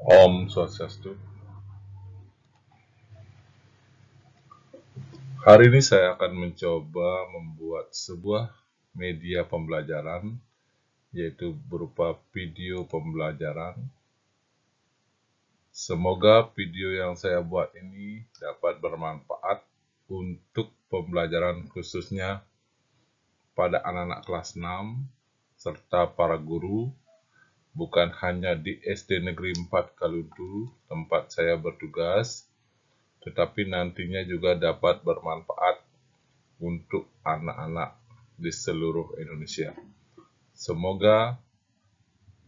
Om Swastiastu. Hari ini saya akan mencoba membuat sebuah media pembelajaran, yaitu berupa video pembelajaran. Semoga video yang saya buat ini dapat bermanfaat untuk pembelajaran khususnya pada anak-anak kelas 6 serta para guru, bukan hanya di SD Negeri 4 Kaluntu tempat saya bertugas, tetapi nantinya juga dapat bermanfaat untuk anak-anak di seluruh Indonesia. Semoga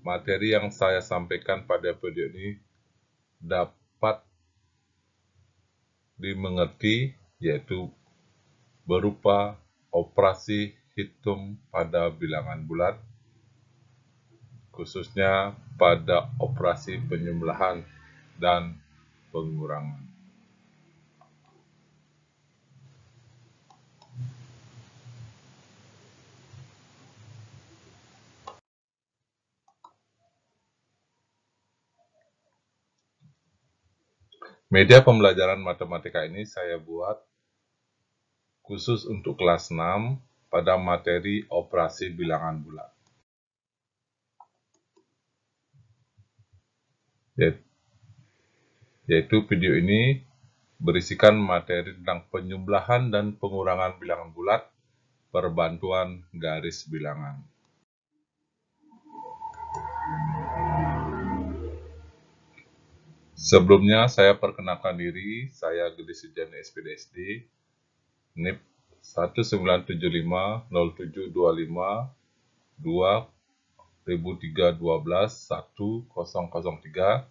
materi yang saya sampaikan pada video ini dapat dimengerti, yaitu berupa operasi hitung pada bilangan bulat, khususnya pada operasi penjumlahan dan pengurangan. Media pembelajaran matematika ini saya buat khusus untuk kelas 6 pada materi operasi bilangan bulat. Yaitu video ini berisikan materi tentang penjumlahan dan pengurangan bilangan bulat berbantuan garis bilangan. Sebelumnya saya perkenalkan diri, saya Gede Sujana SPDSD, NIP 197502722-2003-1003,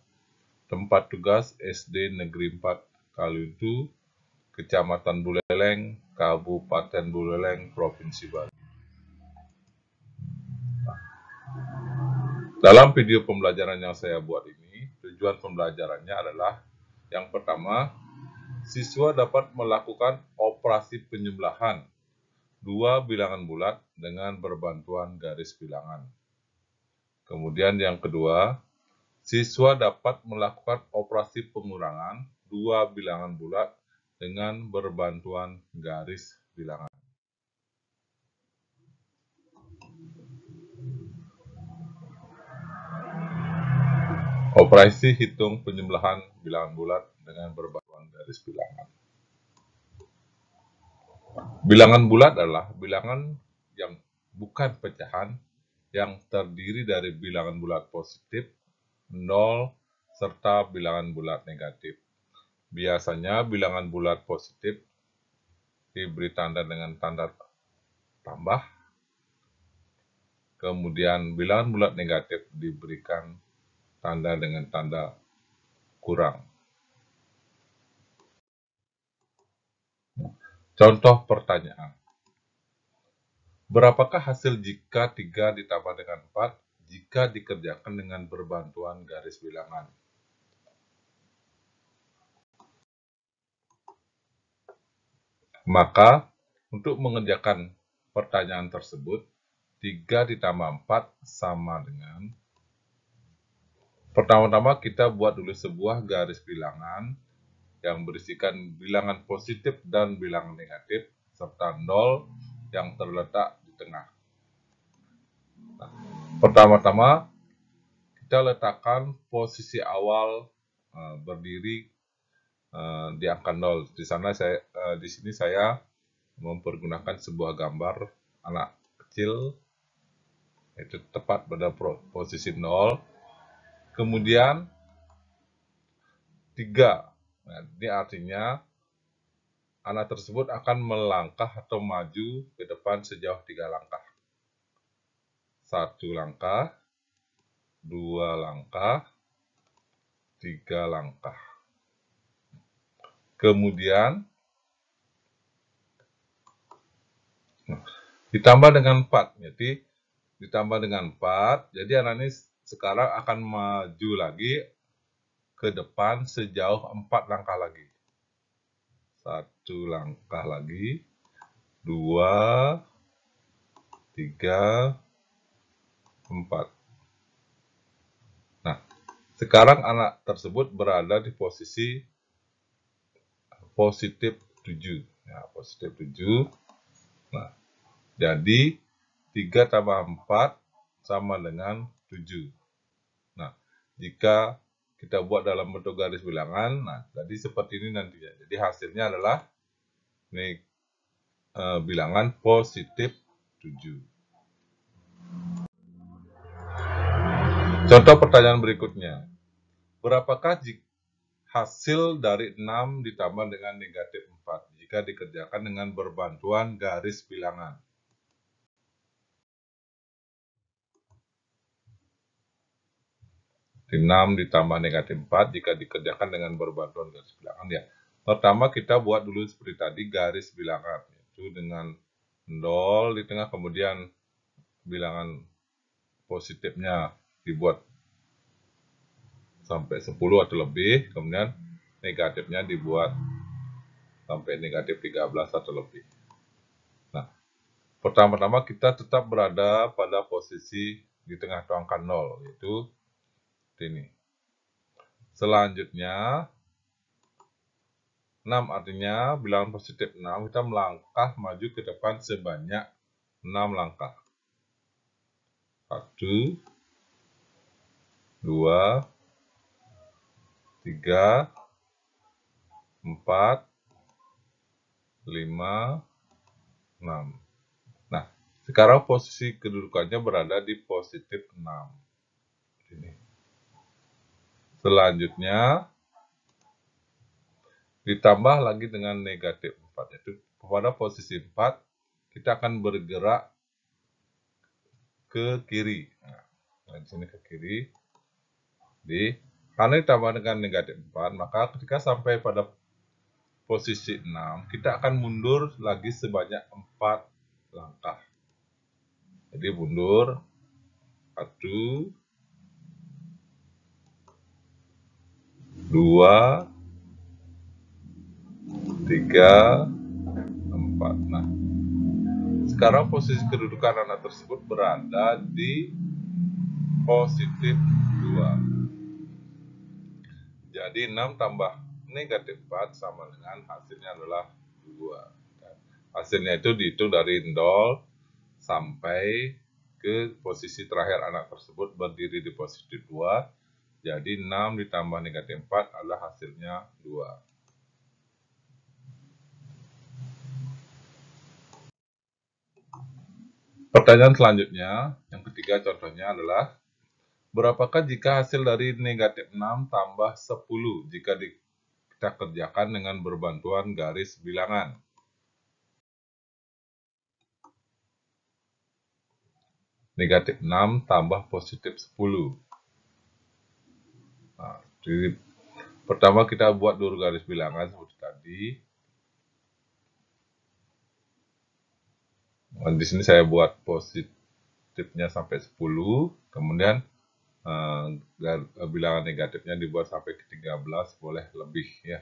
tempat tugas SD Negeri 4 Kaluntu, Kecamatan Buleleng, Kabupaten Buleleng, Provinsi Bali. Dalam video pembelajaran yang saya buat ini, tujuan pembelajarannya adalah yang pertama, siswa dapat melakukan operasi penjumlahan dua bilangan bulat dengan berbantuan garis bilangan. Kemudian yang kedua, siswa dapat melakukan operasi pengurangan dua bilangan bulat dengan berbantuan garis bilangan. Operasi hitung penjumlahan bilangan bulat dengan berbantuan garis bilangan. Bilangan bulat adalah bilangan yang bukan pecahan, yang terdiri dari bilangan bulat positif, 0, serta bilangan bulat negatif. Biasanya bilangan bulat positif diberi tanda dengan tanda tambah, kemudian bilangan bulat negatif diberikan tanda dengan tanda kurang. Contoh pertanyaan. Berapakah hasil jika 3 ditambah dengan 4 jika dikerjakan dengan berbantuan garis bilangan? Maka, untuk mengerjakan pertanyaan tersebut, 3 ditambah 4 sama dengan, pertama-tama kita buat dulu sebuah garis bilangan yang berisikan bilangan positif dan bilangan negatif, serta 0 yang terletak di tengah. Nah, pertama-tama, kita letakkan posisi awal berdiri di angka 0. Di sini saya mempergunakan sebuah gambar anak kecil, itu tepat pada posisi 0. Kemudian 3. Nah, ini artinya anak tersebut akan melangkah atau maju ke depan sejauh 3 langkah. 1 langkah, 2 langkah, 3 langkah. Kemudian ditambah dengan 4. Jadi ditambah dengan 4, jadi anak ini sekarang akan maju lagi ke depan sejauh 4 langkah lagi. 1 langkah lagi, 2, 3, 4. Nah, Sekarang anak tersebut berada di posisi positif 7. Ya, positif 7. Nah, jadi 3 tambah 4 sama dengan 7. Nah, jika kita buat dalam bentuk garis bilangan, nah, jadi seperti ini nantinya. Jadi hasilnya adalah ini bilangan positif 7. Contoh pertanyaan berikutnya. Berapakah hasil dari 6 ditambah dengan negatif 4 jika dikerjakan dengan berbantuan garis bilangan? Di 6 ditambah negatif 4 jika dikerjakan dengan berbantuan garis bilangan ya. Pertama kita buat dulu seperti tadi garis bilangan, yaitu dengan 0 di tengah, kemudian bilangan positifnya dibuat sampai 10 atau lebih, kemudian negatifnya dibuat sampai negatif 13 atau lebih. Nah, pertama-tama kita tetap berada pada posisi di tengah angka 0, yaitu ini. Selanjutnya 6 artinya bilangan positif 6, kita melangkah maju ke depan sebanyak 6 langkah. 1, 2, 3, 4, 5, 6. Nah, sekarang posisi kedudukannya berada di positif 6. Ini. Selanjutnya ditambah lagi dengan negatif 4, yaitu pada posisi 4 kita akan bergerak ke kiri. Nah, di sini ke kiri. Karena ditambah dengan negatif 4, maka ketika sampai pada posisi 6, kita akan mundur lagi sebanyak 4 langkah. Jadi mundur 1, 2, 3, 4. Nah, sekarang posisi kedudukan anak tersebut berada di positif 2. Jadi 6 tambah negatif 4 sama dengan hasilnya adalah 2. Hasilnya itu dihitung dari 0 sampai ke posisi terakhir anak tersebut berdiri di posisi 2. Jadi 6 ditambah negatif 4 adalah hasilnya 2. Pertanyaan selanjutnya, yang ketiga contohnya adalah, berapakah jika hasil dari negatif 6 tambah 10 jika kita kerjakan dengan berbantuan garis bilangan? Negatif 6 tambah positif 10. Nah, pertama kita buat dulu garis bilangan seperti tadi. Nah, di sini saya buat positifnya sampai 10, kemudian bilangan negatifnya dibuat sampai ke 13, boleh lebih ya.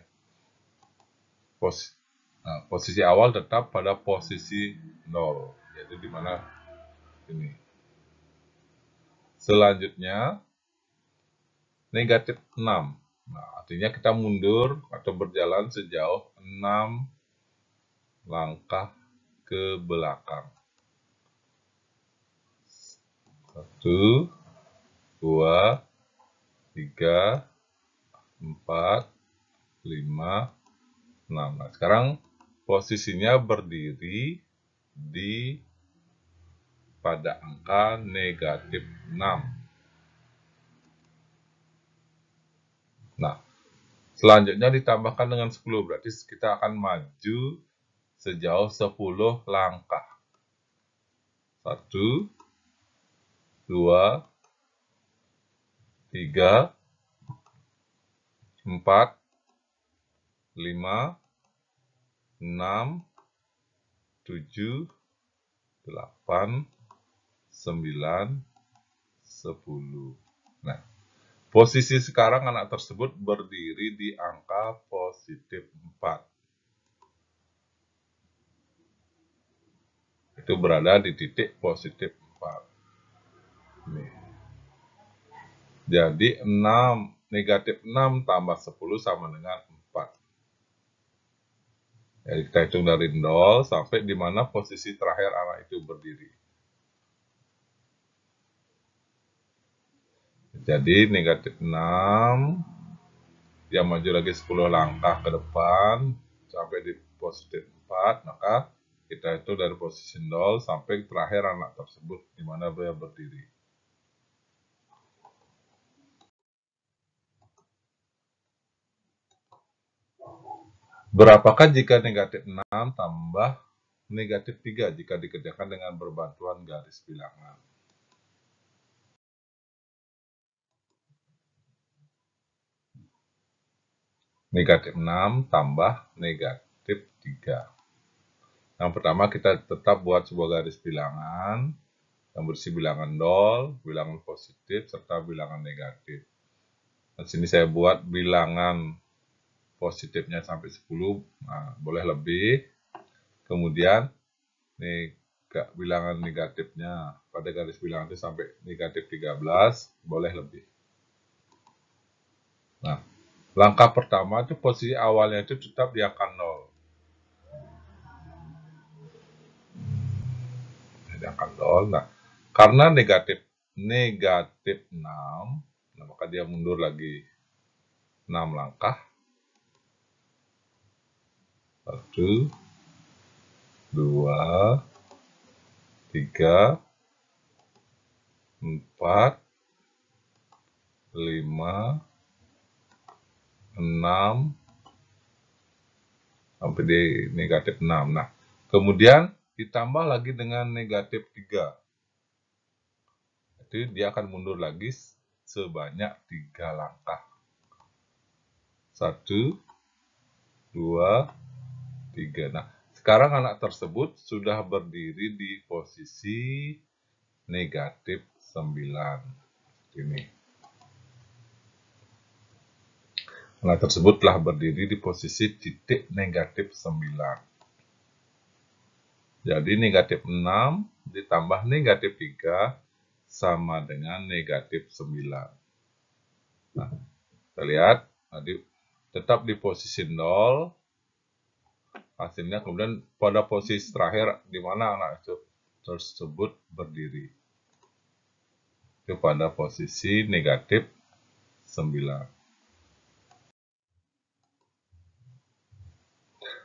Posisi awal tetap pada posisi 0, yaitu di mana ini. Selanjutnya negatif 6. Nah, artinya kita mundur atau berjalan sejauh 6 langkah ke belakang. 1, 2, 3, 4, 5, 6. Nah, sekarang posisinya berdiri di pada angka negatif 6. Nah, selanjutnya ditambahkan dengan 10, berarti kita akan maju sejauh 10 langkah. 1, 2, 3, 4, 5, 6, 7, 8, 9, 10. Nah, posisi sekarang anak tersebut berdiri di angka positif 4. Itu berada di titik positif 4. Nih. Jadi negatif 6 tambah 10 sama dengan 4. Jadi kita hitung dari 0 sampai di mana posisi terakhir anak itu berdiri. Jadi negatif 6, dia maju lagi 10 langkah ke depan sampai di positif 4, maka kita hitung dari posisi 0 sampai terakhir anak tersebut di mana dia berdiri. Berapakah jika negatif 6 tambah negatif 3 jika dikerjakan dengan berbantuan garis bilangan? Negatif 6 tambah negatif 3. Yang pertama kita tetap buat sebuah garis bilangan yang berisi bilangan 0, bilangan positif, serta bilangan negatif. Di sini saya buat bilangan positifnya sampai 10, nah, boleh lebih. Kemudian bilangan negatifnya pada garis bilangan itu sampai negatif 13, boleh lebih. Nah, langkah pertama itu posisi awalnya itu tetap di angka 0. Di angka 0. Nah, karena negatif 6, nah maka dia mundur lagi 6 langkah. 1, 2, 3, 4, 5, 6, sampai di negatif 6. Nah, kemudian ditambah lagi dengan negatif 3. Jadi dia akan mundur lagi sebanyak 3 langkah. 1, 2, 3. Nah, sekarang anak tersebut sudah berdiri di posisi negatif 9. Ini. Anak tersebut telah berdiri di posisi titik negatif 9. Jadi negatif 6 ditambah negatif 3 sama dengan negatif 9. Nah, kita lihat, tadi tetap di posisi 0, hasilnya kemudian pada posisi terakhir di mana anak tersebut berdiri. Itu pada posisi negatif 9.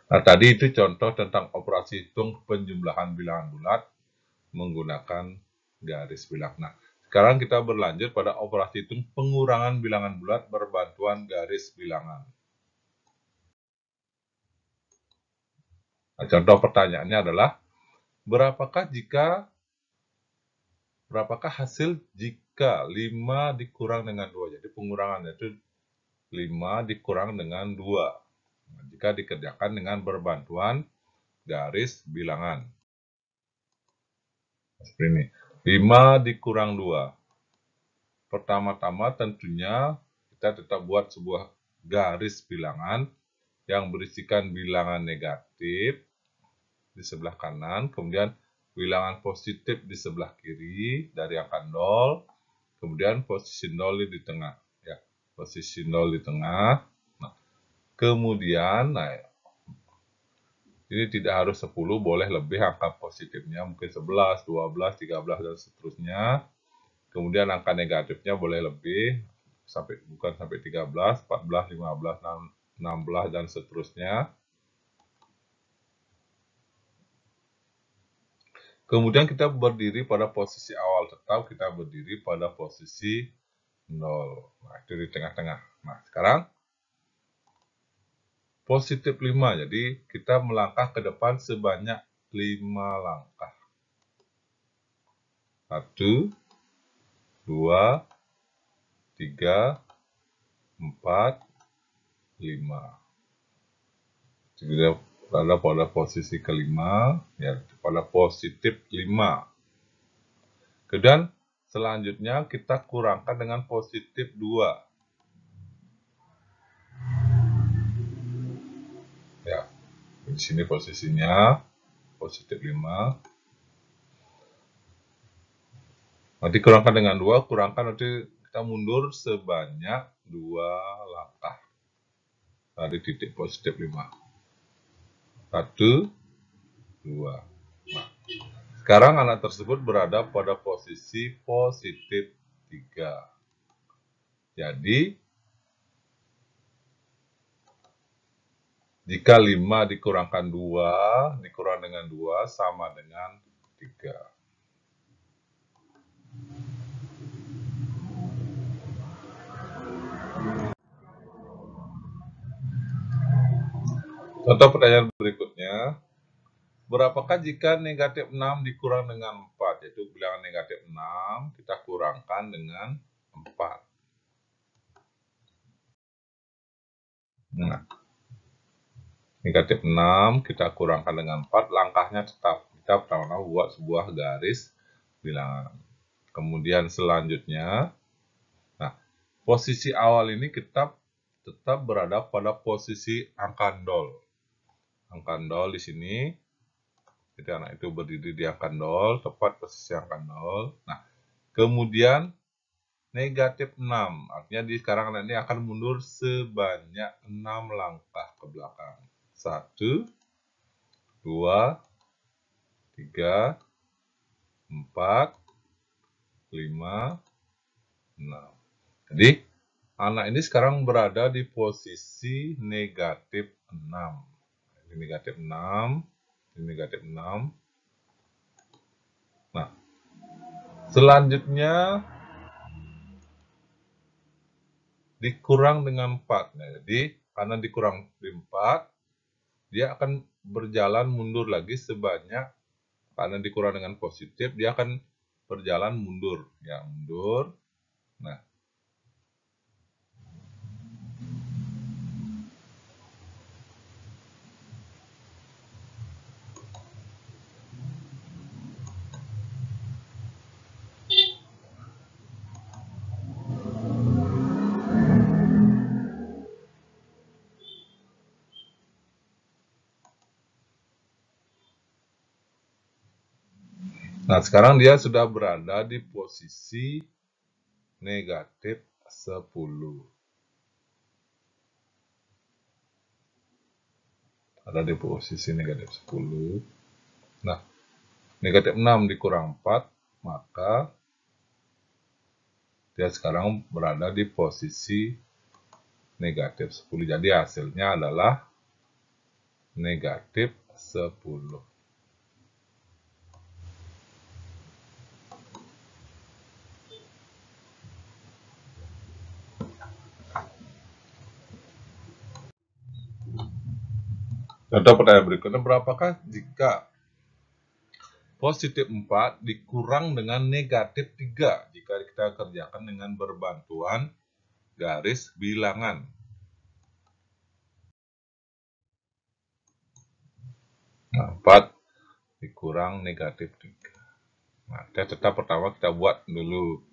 Nah, tadi itu contoh tentang operasi hitung penjumlahan bilangan bulat menggunakan garis bilangan. Nah, sekarang kita berlanjut pada operasi hitung pengurangan bilangan bulat berbantuan garis bilangan. Nah, contoh pertanyaannya adalah, berapakah hasil jika 5 dikurang dengan 2? Jadi pengurangannya itu 5 dikurang dengan 2. Nah, jika dikerjakan dengan berbantuan garis bilangan. Seperti ini. 5 dikurang 2. Pertama-tama tentunya kita tetap buat sebuah garis bilangan yang berisikan bilangan negatif di sebelah kanan, kemudian bilangan positif di sebelah kiri dari angka 0, kemudian posisi 0 di tengah. Ya, posisi 0 di tengah. Nah, kemudian, ini tidak harus 10, boleh lebih angka positifnya, mungkin 11, 12, 13, dan seterusnya. Kemudian angka negatifnya boleh lebih, bukan sampai 13, 14, 15, 16, dan seterusnya. Kemudian kita berdiri pada posisi awal tetap, kita berdiri pada posisi 0. Nah, itu di tengah-tengah. Nah, sekarang positif 5, jadi kita melangkah ke depan sebanyak 5 langkah. 1, 2, 3, 4, 5. Jadi pada posisi kelima, ya pada positif 5. Kemudian selanjutnya kita kurangkan dengan positif 2. Ya, di sini posisinya positif 5. Nanti kurangkan dengan 2, kurangkan nanti kita mundur sebanyak 2 langkah dari titik positif 5. 1, 2. Nah, sekarang anak tersebut berada pada posisi positif 3. Jadi, jika 5 dikurangkan 2, dikurang dengan 2 sama dengan 3. Contoh pertanyaan berikutnya, berapakah jika negatif 6 dikurang dengan 4? Yaitu bilangan negatif 6 kita kurangkan dengan 4. Nah, negatif 6 kita kurangkan dengan 4, langkahnya tetap. Kita pertama buat sebuah garis bilangan. Kemudian selanjutnya, nah, posisi awal ini kita tetap berada pada posisi angka 0. Angka 0 di sini, jadi anak itu berdiri di angka 0, tepat posisi angka 0. Nah, kemudian negatif 6, artinya sekarang anak ini akan mundur sebanyak 6 langkah ke belakang. 1, 2, 3, 4, 5, 6. Jadi, anak ini sekarang berada di posisi negatif 6. Ini negatif 6, ini negatif 6. Nah, selanjutnya dikurang dengan 4. Nah, jadi, karena dikurang 4, dia akan berjalan mundur lagi sebanyak, karena dikurang dengan positif, dia akan berjalan mundur. Ya, mundur. Nah, sekarang dia sudah berada di posisi negatif 10. Ada di posisi negatif 10. Nah, negatif 6 dikurang 4, maka dia sekarang berada di posisi negatif 10. Jadi hasilnya adalah negatif 10. Contoh pertanyaan berikutnya, berapakah jika positif 4 dikurang dengan negatif 3 jika kita kerjakan dengan berbantuan garis bilangan? Nah, 4 dikurang negatif 3. Nah, kita tetap pertama kita buat dulu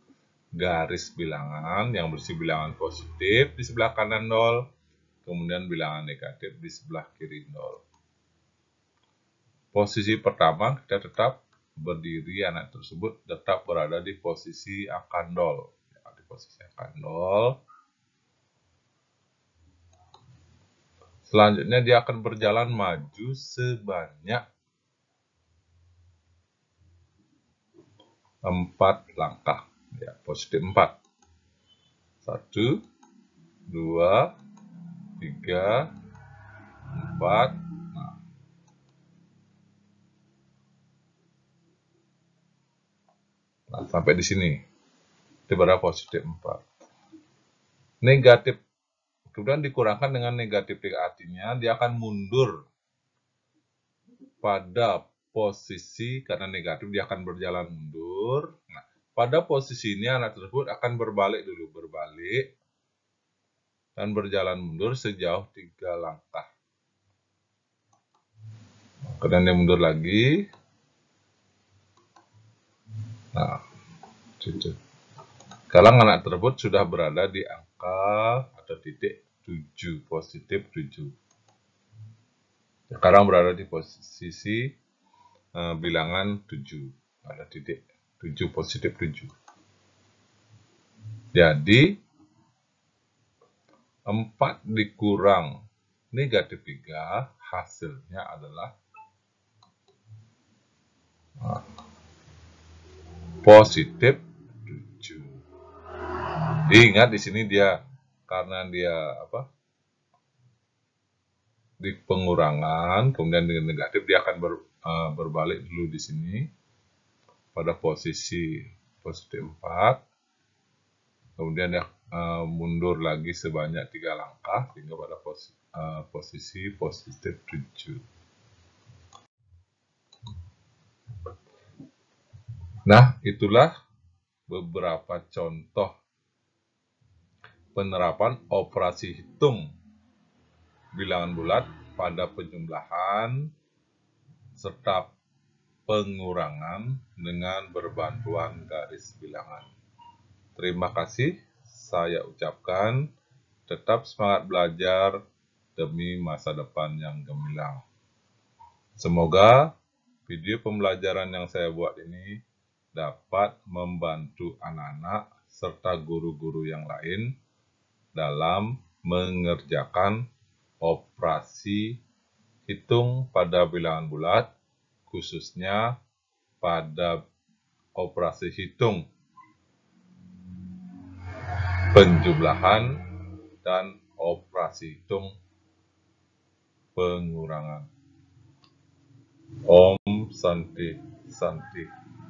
garis bilangan yang berisi bilangan positif di sebelah kanan 0, kemudian bilangan negatif di sebelah kiri 0. Posisi pertama kita tetap berdiri, anak tersebut tetap berada di posisi angka 0. Di posisi angka 0. Selanjutnya dia akan berjalan maju sebanyak 4 langkah. Ya, positif 4. 1, 2, 3, 4. Nah, sampai di sini. Itu berada positif 4. Negatif, kemudian dikurangkan dengan negatif 3, artinya dia akan mundur pada posisi, karena negatif dia akan berjalan mundur. Nah, pada posisi ini anak tersebut akan berbalik dulu, berbalik dan berjalan mundur sejauh 3 langkah. Kemudian dia mundur lagi. Nah, sekarang anak tersebut sudah berada di angka atau titik 7, positif 7. Sekarang berada di posisi bilangan 7. Ada titik 7, positif 7. Jadi 4 dikurang negatif 3 hasilnya adalah positif 7. Ingat di sini dia karena dia di pengurangan, kemudian dengan negatif dia akan berbalik dulu di sini pada posisi positif 4, kemudian dia mundur lagi sebanyak 3 langkah hingga pada posisi positif 7. Nah, itulah beberapa contoh penerapan operasi hitung bilangan bulat pada penjumlahan serta pengurangan dengan berbantuan garis bilangan. Terima kasih, saya ucapkan tetap semangat belajar demi masa depan yang gemilang. Semoga video pembelajaran yang saya buat ini dapat membantu anak-anak serta guru-guru yang lain dalam mengerjakan operasi hitung pada bilangan bulat, khususnya pada operasi hitung penjumlahan dan operasi hitung pengurangan. Om Santi Santi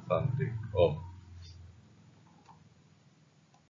Santi Om.